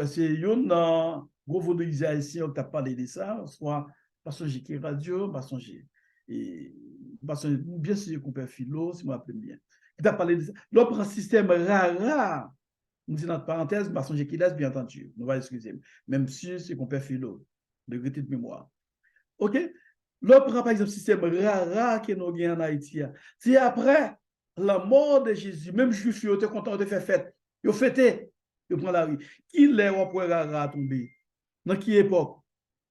C'est une gros vaudouisé ici, on t'a parlé de ça, soit parce que j'ai radio, parce que j'ai bien sûr qu'on peut philo, si je m'appelle bien. qui t'a parlé de ça. L'on prend un système rare. Nous disons entre parenthèses, parce que qui laisse, bien entendu. Nous va excuser. Même si c'est qu'on perd philo, de grité de mémoire. OK? L'on prend par exemple le système rare que nous avons en Haïti. C'est après la mort de Jésus, même Juifs, ils étaient contents de faire fête. Ils ont fêté. Ils prennent la rue. Qui l'est où pour rare tomber? Dans quelle époque?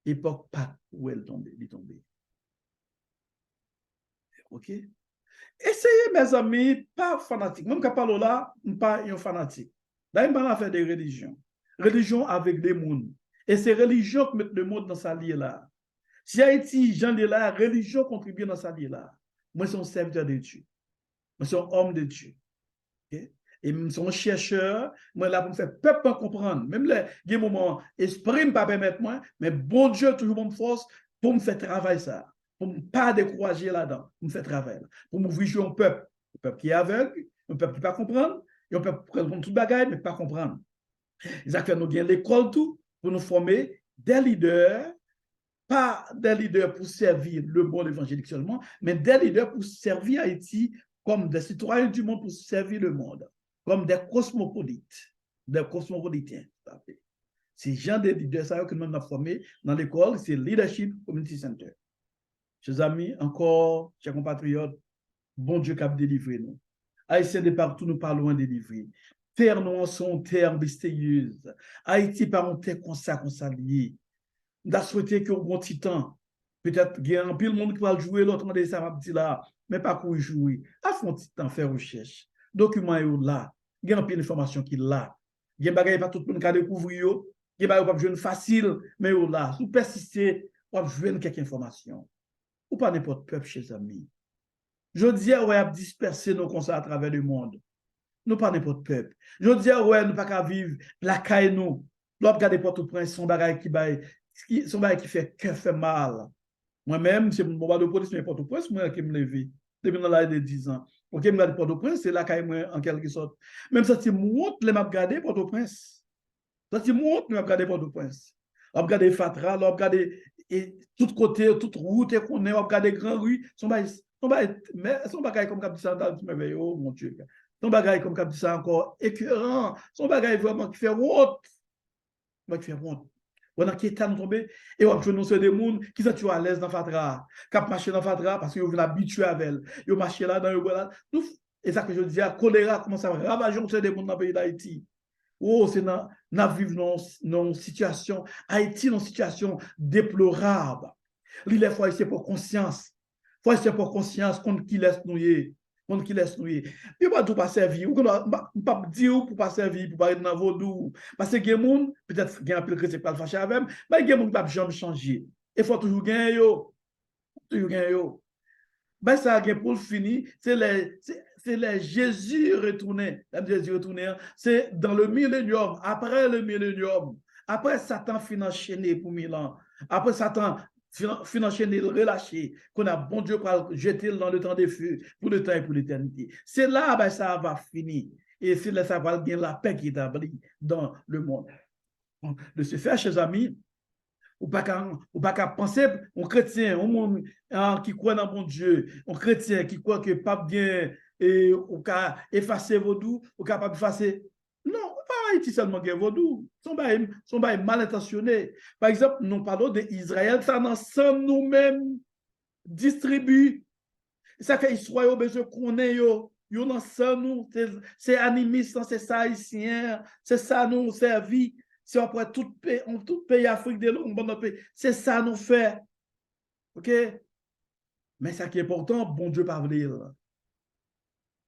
Époque pas où elle tombe, il est tombé. OK? Essayez, mes amis, pas fanatique. Même quand je parle là, je ne suis pas un fanatique. Là, je parle faire des religions. Religion avec des mondes. Et c'est religion qui met le monde dans sa lie là. Si Haïti, Jean de là, religion contribue dans sa lie là. Moi, je suis un serviteur de Dieu. Moi, je suis un homme de Dieu. Okay? Et je suis un chercheur. Moi, là, pour me faire peuple comprendre. Même les moments, esprit ne pas permettre moi, mais bon Dieu, toujours mon force pour me faire travailler ça. Pour ne pas décourager là-dedans. Pour me faire travailler. Pour m'ouvrir un peuple qui est aveugle, un peuple qui ne peut pas comprendre, et un peuple qui comprend tout bagaille, mais pas comprendre. Ils ont fait nous gagner l'école tout pour nous former des leaders, pas des leaders pour servir le monde évangélique seulement, mais des leaders pour servir Haïti comme des citoyens du monde pour servir le monde, comme des cosmopolites, des cosmopolitains. C'est genre de leaders que nous avons formé dans l'école, c'est Leadership Community Center. Chers amis, encore, chers compatriotes, bon Dieu qui a délivré nous. Haïtiens de partout, nous parlons de délivrer. Terre nous en son terre mystérieuse. Haïti par un terre comme ça lié. Nous avons souhaité qu'il y ait un bon titan. Peut-être qu'il y a un pile monde qui va jouer, l'autre monde ça va dire là, mais pas pour jouer. À fond titan, faire recherche. Document est là. Il y a un pile d'informations qui est là. Il y a des bagages pas tout le monde qui a découvert. Il y a des bagages pas jouer facile, mais là. Si vous persistez, vous pouvez jouer quelques informations. Ou pas n'importe peuple, chers amis. Je dis, ouais, à disperser nos conseils à travers le monde. Nous pas n'importe peuple. Je dis, ouais, nous pas qu'à vivre la caille nous. Nous regarder Port-au-Prince, son bagage qui fait mal. Moi-même, c'est mon bas de police, mais Port-au-Prince, moi qui me levé. Depuis dans l'âge de 10 ans. Ok, je me regarde Port-au-Prince, c'est la caille moi en quelque sorte. Même ça, c'est monte, les m'a regardé Port-au-Prince. Ça, c'est monte, les m'a regardé Port-au-Prince. On regarde Fatra, on regarde tout côté, toute route, on regarde grandes rues, son bagage comme comme ça dans le merveilleux, oh mon Dieu. Son bagage comme comme ça encore écœurant, son bagage vraiment qui fait honte. Qui fait honte. On a qui est tombé et on a nous des gens qui sont à l'aise dans Fatra, qui marché dans Fatra parce qu'ils sont habitués avec elle. Ils ont marché là dans le voilà. Et ça que je dis, le choléra commence à ravager des gens dans le pays d'Haïti. Oh, c'est dans vivre dans une situation, Haïti dans une situation déplorable. Il faut essayer pour conscience. Il faut essayer pour conscience contre qui laisse nouiller. Contre qui laisse nouiller. Il ne pas tout pas servir. On ne pas dire pour pas servir, pour pas être dans le vaudou. Parce que il y a des gens, peut-être qu'il y a un peu de chrétien qui pas le fâcher avec, mais il y a des gens qui ne peuvent jamais changer. Il faut toujours gagner. Toujours gagner. Ben, ça a pour le finir, c'est les Jésus retourné. Jésus retourné, c'est dans le millénium, après le millénium. Après Satan fin enchaîné pour 1000 ans. Après Satan fin enchaîné, relâché, qu'on a bon Dieu pour jeter dans le temps des feux, pour le temps et pour l'éternité. C'est là, ben, ça va finir. Et c'est là, ça va bien la paix qui est établie dans le monde. De ce fait, chers amis, ou pas qu'à penser, un chrétien, un monde qui croit dans bon Dieu, un chrétien qui croit que pas bien, et ou qu'à effacer vaudou, ou capable d'effacer. Non, pas Haïti seulement qui est vaudou. Son bail mal intentionné. Par exemple, nous parlons d'Israël, ça dans sans nous-mêmes distribue. Ça fait histoire, besoin qu'on ait yo. Yo dans ça nous, c'est animiste, c'est ça haïtien, c'est ça nous servi. C'est après tout pays Afrique de l'Ouest, c'est ça nous fait. OK? Mais ça qui est important, bon Dieu pas voulait.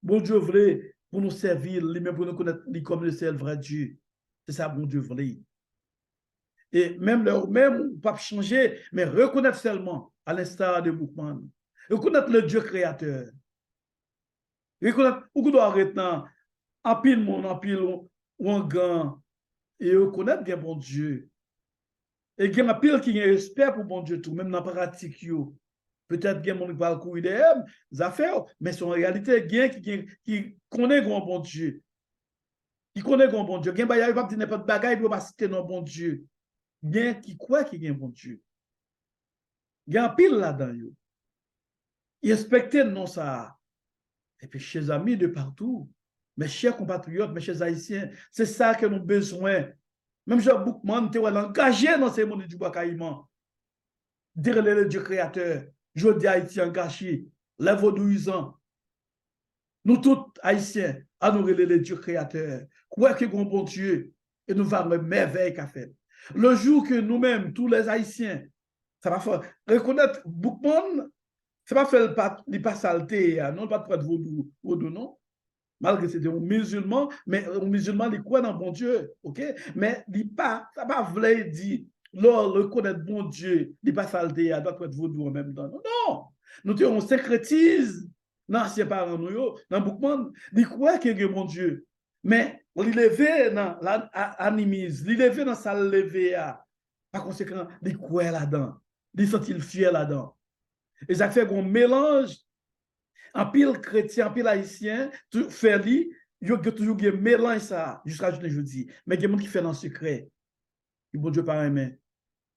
Bon Dieu voulait pour nous servir, lui-même pour nous connaître comme le seul vrai Dieu. C'est ça bon Dieu voulait. Et même pas changer, mais reconnaître seulement, à l'instar de Boukman. Reconnaître le Dieu créateur. Reconnaître, où doit arrêter en pile monde, en pile ou en gant, et reconnaître bien bon Dieu. Et il y a un pile qui a respect pour bon Dieu tout, même dans la pratique. Peut-être qu'il y a des gens qui courir des affaires, mais c'est en réalité, il y a qui connaît grand bon Dieu. Qui connaît grand bon Dieu. Il y a des gens qui ne peuvent pas dire bagaille, il ne pas citer non bon Dieu. Il y a qui croit qu'il y a un bon Dieu. Il y a un pile là-dedans. Il respecte non ça. Et puis, chers amis de partout, mes chers compatriotes, mes chers haïtiens, c'est ça que nous avons besoin. Même Jean Boukman, tu es engagé dans ces mondes du bois caïman. Dire le Dieu créateur, je dis Haïti engagé, les vaudouisants. Nous tous haïtiens, à nous le Dieu créateur. Quoi que bon Dieu, et nous allons une merveille qu'a fait. Le jour que nous-mêmes, tous les haïtiens, ça va faire reconnaître Boukman, ça va faire le pas saleté, non pas de vaudou, non. Malgré que c'était un musulman, mais un musulman, il croit dans bon Dieu, ok? Mais il pas, ça va vouloir dire, lors reconnaître bon Dieu, il pas saleté, il doit être vaudou en même temps. Non, nous on sécrétise dans ses parents, nous, dans Boukman, il croit qu'il y a bon Dieu. Mais il levé dans l'animisme, il levé dans sa levée, par conséquent, il croit là-dedans, il sent-il fier là-dedans. Et ça fait un mélange. En pile chrétien, en pile haïtien, tout fait li, il y a toujours un mélange ça, jusqu'à aujourd'hui. Mais il y a des gens qui font dans le secret. Et bon Dieu pas aimer.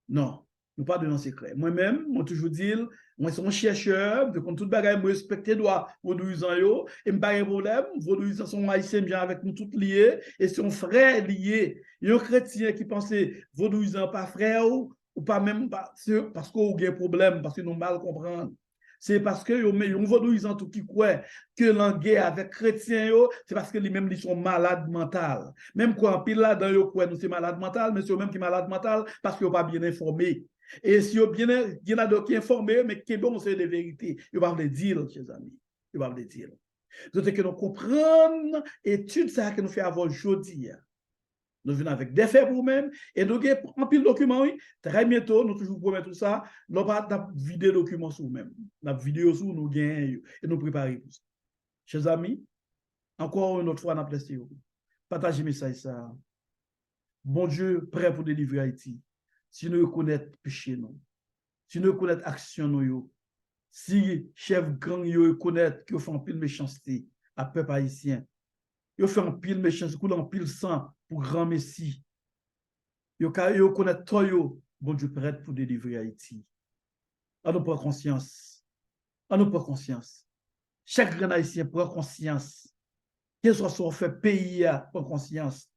Non, nous pas dans le secret. Moi-même, moi toujours dit, moi suis un chercheur, de quand tout bagaille me respecter droit vaudouisant yo, et pas un problème, vaudouisant sont haïtiens bien avec nous tous liés et sont frères liés. Il y a un chrétien qui pensait vaudouisant pas frère ou pas même parce qu'on a un problème parce que nous mal comprendre. C'est parce que yon vaudouisant tout qui croit que l'en guerre avec chrétiens, c'est parce que lui-même ils sont malades mentales. Même quoi, en pile là, dans yo quoi, nous c'est malade mental, mais c'est eux-mêmes qui malade mental parce qu'ils n'ont pas bien informé. Et si vous bien, il y en a d'autres qui informés, mais qui bon, c'est des vérités. Ils ne vont pas le dire, chers amis. Ils ne vont pas le dire. C'est que nous comprenons étude ça que nous faisons avoir aujourd'hui. Nous venons avec des faits pour nous-mêmes et nous avons un pile document, oui. Très bientôt, nous toujours promettons tout ça. Nous pas vidéo documents sur nous-mêmes. Nous vidéo sur nous gagnons et nous préparer pour ça. Chers amis, encore une autre fois, nous plaisir. Partagez le message ça. Bon Dieu, prêt pour délivrer Haïti. Si nous reconnaissons péché, nous. Si nous reconnaissons action, nous. Si chef gang, nous reconnaissent qu'ils font un pile méchanceté à peuple haïtien. Ils font un pile méchanceté, ils un pile sang pour grand Messie. Ils connaissent tout, bon Dieu, prêt pour délivrer Haïti. À nous prendre conscience. À nous prendre conscience. Chaque grand haïtien prend conscience. Quel soit son fait pays, prend conscience.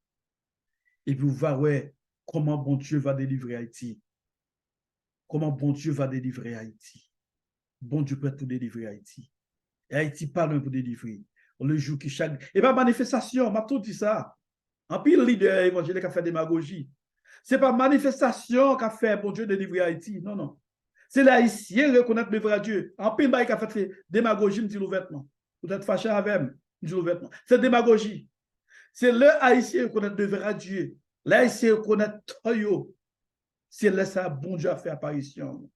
Et puis, vous verrez comment bon Dieu va délivrer Haïti. Comment bon Dieu va délivrer Haïti. Bon Dieu prêt pour délivrer Haïti. Et Haïti pas loin pour délivrer. Le jour qui chaque... Et pas manifestation, m'a tout dit ça. En pile leader évangélique a fait démagogie. Ce n'est pas manifestation qu'a fait bon Dieu délivrer Haïti. Non, non. C'est l'haïtien reconnaître le vrai Dieu. En pile bail qu'a fait démagogie, me dit l'ouvertement. Peut-être fâché avec me dit l'ouvertement. C'est démagogie. C'est le haïtien reconnaître le vrai Dieu. L'haïtien reconnaître tout. C'est là ça bon Dieu a fait apparition.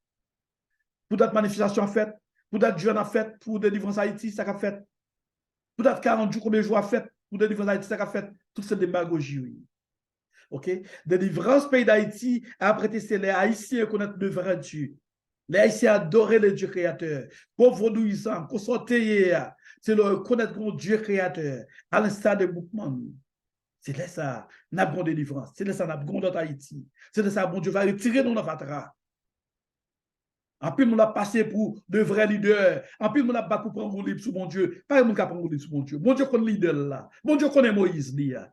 Pour cette manifestation faite, pour cette jeune a fait, pour délivrance Haïti, ça a fait. Pour cette 40 jours, combien de jours a fait, pour délivrance Haïti, ça a fait. Toute cette démagogie, oui. OK? Délivrance pays d'Haïti, après, c'est les Haïtiens connaissent le vrai Dieu. Les Haïtiens adorent le Dieu créateur. Pour vaudouisant, qu'on sortait, c'est le connaître mon Dieu créateur, à l'instar de Boukman. C'est là ça, n'a bon délivrance. C'est là ça, n'a bon dans Haïti. C'est là ça, bon Dieu va retirer nos fatras. En plus, nous l'a passé pour de vrais leaders. En plus, nous l'a pas pour prendre mon livre sur mon Dieu. Pas nous qui prendre mon livre sur mon Dieu. Mon Dieu connaît leader là. Mon Dieu connaît Moïse là.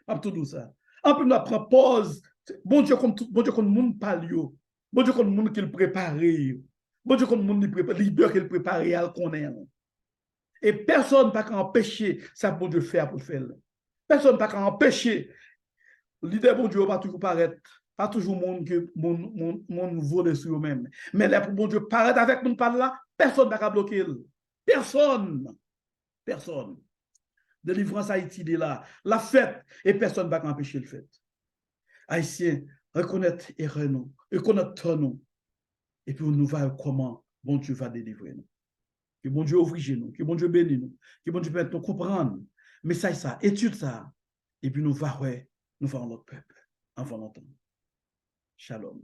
En tout ça. En plus, nous la prend pause. Bon Dieu connaît le monde palio. Bon Dieu connaît le monde qu'il prépare. Bon Dieu connaît le monde qui prépare, leader qu'il prépare, elle connaît. Et personne ne peut empêcher ça bon Dieu faire pour faire. Personne ne peut empêcher. Leader bon Dieu va toujours paraître. Pas toujours monde que mon voler sur eux-mêmes. Mais là, pour bon Dieu paraître avec nous par là, personne ne peut bloquer. Personne. Personne. Délivrance Haïti de là. La fête, et personne ne va empêcher le fait. Haïtiens, reconnaître erreur nous, reconnaître ton nous. Et puis, nous va comment bon Dieu va délivrer nous. Que bon Dieu ouvre nous, que bon Dieu bénisse nous, que bon Dieu permette nous comprendre. Mais ça, étude ça. Et puis, nous va, ouais, nous faisons notre peuple. Avant longtemps. Shalom.